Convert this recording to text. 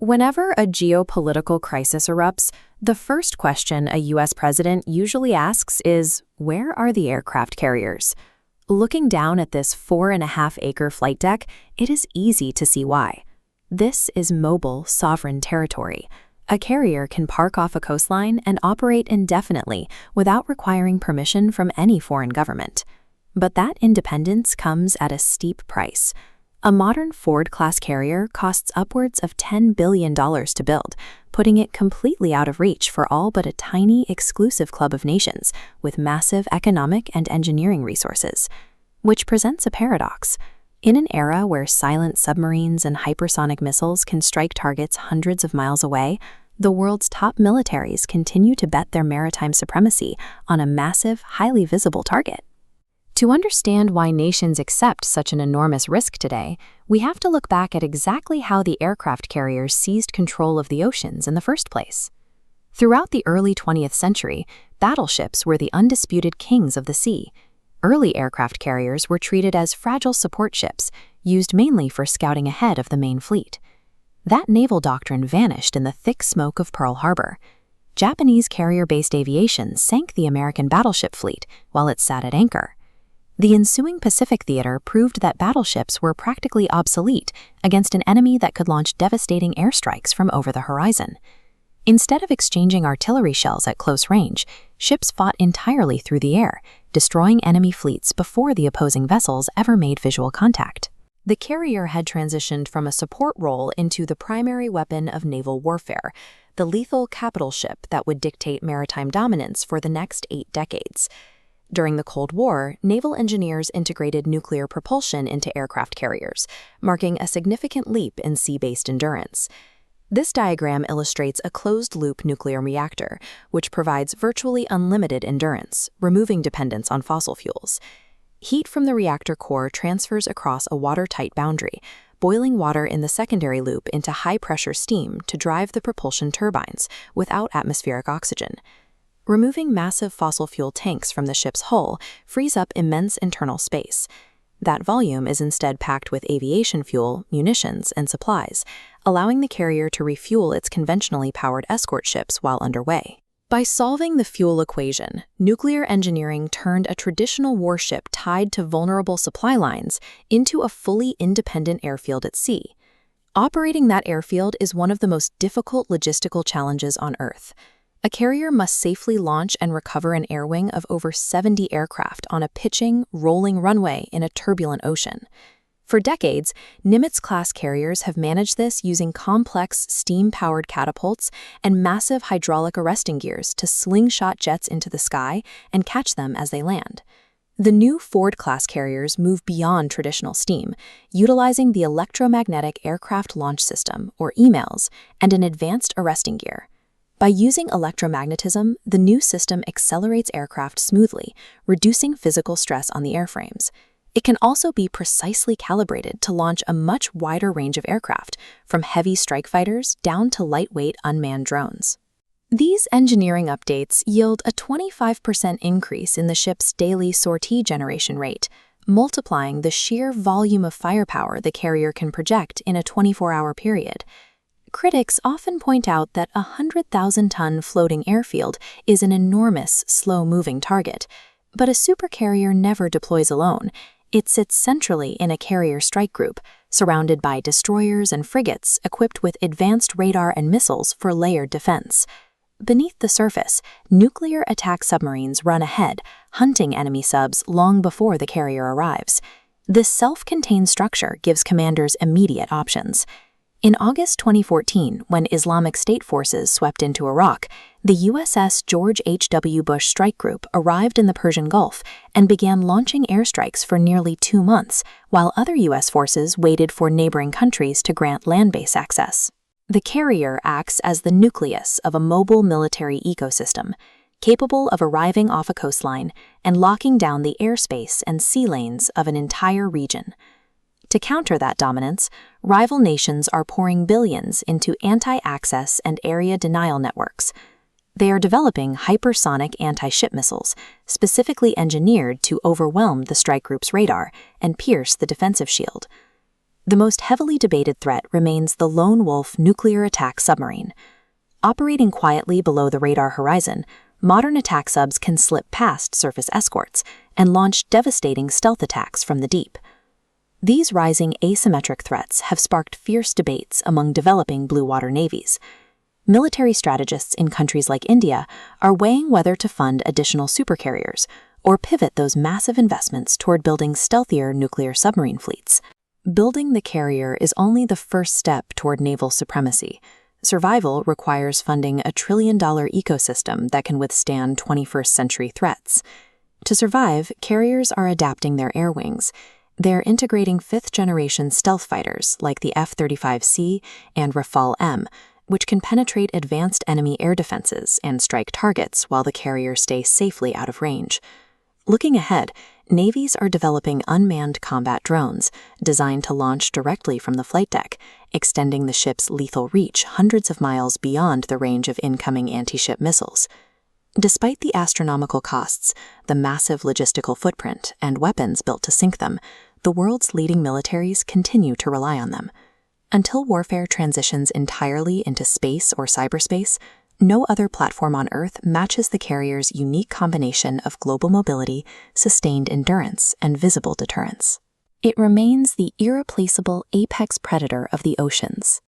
Whenever a geopolitical crisis erupts, the first question a U.S. president usually asks is, where are the aircraft carriers? Looking down at this 4.5-acre flight deck, it is easy to see why. This is mobile, sovereign territory. A carrier can park off a coastline and operate indefinitely without requiring permission from any foreign government. But that independence comes at a steep price. A modern Ford-class carrier costs upwards of $10 billion to build, putting it completely out of reach for all but a tiny, exclusive club of nations with massive economic and engineering resources. Which presents a paradox. In an era where silent submarines and hypersonic missiles can strike targets hundreds of miles away, the world's top militaries continue to bet their maritime supremacy on a massive, highly visible target. To understand why nations accept such an enormous risk today, we have to look back at exactly how the aircraft carriers seized control of the oceans in the first place. Throughout the early 20th century, battleships were the undisputed kings of the sea. Early aircraft carriers were treated as fragile support ships, used mainly for scouting ahead of the main fleet. That naval doctrine vanished in the thick smoke of Pearl Harbor. Japanese carrier-based aviation sank the American battleship fleet while it sat at anchor. The ensuing Pacific theater proved that battleships were practically obsolete against an enemy that could launch devastating airstrikes from over the horizon. Instead of exchanging artillery shells at close range, ships fought entirely through the air, destroying enemy fleets before the opposing vessels ever made visual contact. The carrier had transitioned from a support role into the primary weapon of naval warfare, the lethal capital ship that would dictate maritime dominance for the next 8 decades. During the Cold War, naval engineers integrated nuclear propulsion into aircraft carriers, marking a significant leap in sea-based endurance. This diagram illustrates a closed-loop nuclear reactor, which provides virtually unlimited endurance, removing dependence on fossil fuels. Heat from the reactor core transfers across a watertight boundary, boiling water in the secondary loop into high-pressure steam to drive the propulsion turbines without atmospheric oxygen. Removing massive fossil fuel tanks from the ship's hull frees up immense internal space. That volume is instead packed with aviation fuel, munitions, and supplies, allowing the carrier to refuel its conventionally powered escort ships while underway. By solving the fuel equation, nuclear engineering turned a traditional warship tied to vulnerable supply lines into a fully independent airfield at sea. Operating that airfield is one of the most difficult logistical challenges on Earth. A carrier must safely launch and recover an air wing of over 70 aircraft on a pitching, rolling runway in a turbulent ocean. For decades, Nimitz-class carriers have managed this using complex steam-powered catapults and massive hydraulic arresting gears to slingshot jets into the sky and catch them as they land. The new Ford-class carriers move beyond traditional steam, utilizing the Electromagnetic Aircraft Launch System, or EMALS, and an advanced arresting gear. By using electromagnetism, the new system accelerates aircraft smoothly, reducing physical stress on the airframes. It can also be precisely calibrated to launch a much wider range of aircraft, from heavy strike fighters down to lightweight unmanned drones. These engineering updates yield a 25% increase in the ship's daily sortie generation rate, multiplying the sheer volume of firepower the carrier can project in a 24-hour period. Critics often point out that a 100,000-ton floating airfield is an enormous, slow-moving target. But a supercarrier never deploys alone. It sits centrally in a carrier strike group, surrounded by destroyers and frigates equipped with advanced radar and missiles for layered defense. Beneath the surface, nuclear attack submarines run ahead, hunting enemy subs long before the carrier arrives. This self-contained structure gives commanders immediate options. In August 2014, when Islamic State forces swept into Iraq, the USS George H.W. Bush Strike Group arrived in the Persian Gulf and began launching airstrikes for nearly 2 months, while other U.S. forces waited for neighboring countries to grant land base access. The carrier acts as the nucleus of a mobile military ecosystem, capable of arriving off a coastline and locking down the airspace and sea lanes of an entire region. To counter that dominance, rival nations are pouring billions into anti-access and area denial networks. They are developing hypersonic anti-ship missiles, specifically engineered to overwhelm the strike group's radar and pierce the defensive shield. The most heavily debated threat remains the lone wolf nuclear attack submarine. Operating quietly below the radar horizon, modern attack subs can slip past surface escorts and launch devastating stealth attacks from the deep. These rising asymmetric threats have sparked fierce debates among developing blue water navies. Military strategists in countries like India are weighing whether to fund additional supercarriers or pivot those massive investments toward building stealthier nuclear submarine fleets. Building the carrier is only the first step toward naval supremacy. Survival requires funding a trillion-dollar ecosystem that can withstand 21st-century threats. To survive, carriers are adapting their air wings. They're integrating fifth-generation stealth fighters like the F-35C and Rafale-M, which can penetrate advanced enemy air defenses and strike targets while the carrier stays safely out of range. Looking ahead, navies are developing unmanned combat drones designed to launch directly from the flight deck, extending the ship's lethal reach hundreds of miles beyond the range of incoming anti-ship missiles. Despite the astronomical costs, the massive logistical footprint, and weapons built to sink them, the world's leading militaries continue to rely on them. Until warfare transitions entirely into space or cyberspace, no other platform on Earth matches the carrier's unique combination of global mobility, sustained endurance, and visible deterrence. It remains the irreplaceable apex predator of the oceans.